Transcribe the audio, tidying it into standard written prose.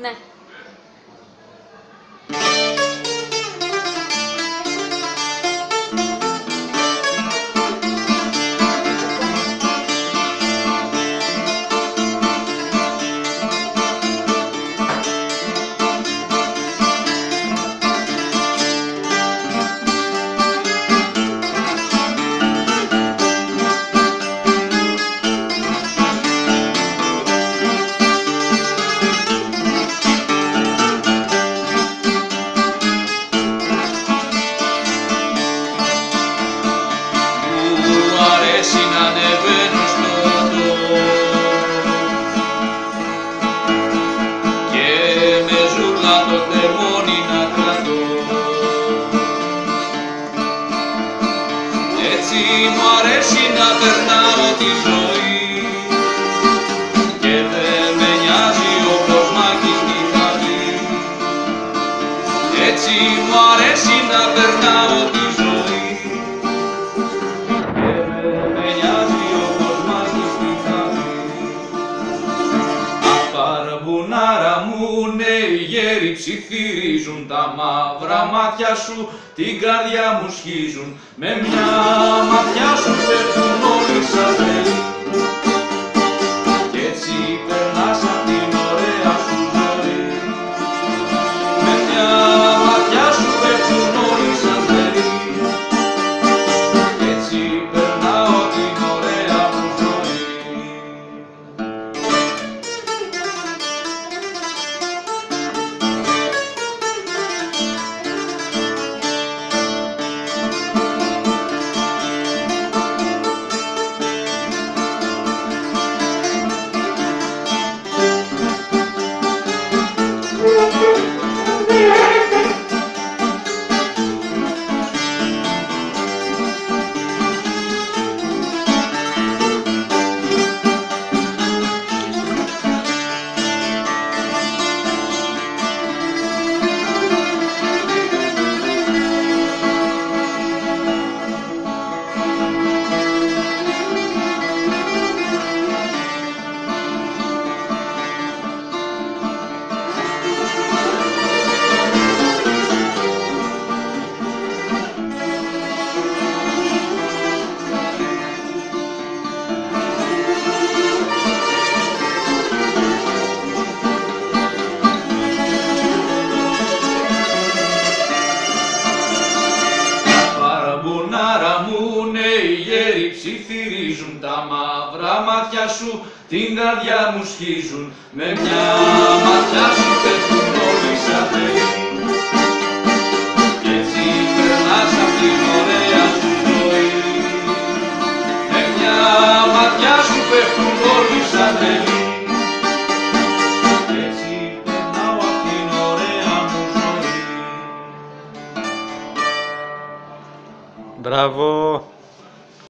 Ναι. Να ανεβαίνω στο ατό και με ζούρλα το τεμόνι να κρατώ. Έτσι μου αρέσει να περνάω τη ζωή και δεν με νοιάζει ο κοσμάκης τι θα πει. Έτσι μου αρέσει να περνάω τη ζωή. Μπουνάρα μου, ναι, οι γέροι ψιθυρίζουν, τα μαύρα μάτια σου την καρδιά μου σχίζουν, με μια ματιά σου πέφτουν όλοι σαν τρελοί κι έτσι περνάς απ' την ωραία σου ζωή. Με μια ματιά σου πέφτουν όλοι σαν τρελοί κι έτσι περνάω την ωραία μου ζωή. Ψιθυρίζουν τα μαύρα μάτια σου, την καρδιά μου σχίζουν, με μια ματιά σου πέφτουν όλοι σαν τρελοί κι έτσι περνάς απ' την ωραία σου ζωή. Με μια ματιά σου πέφτουν όλοι σαν τρελοί κι έτσι περνάω απ' την ωραία μου ζωή. Μπράβο!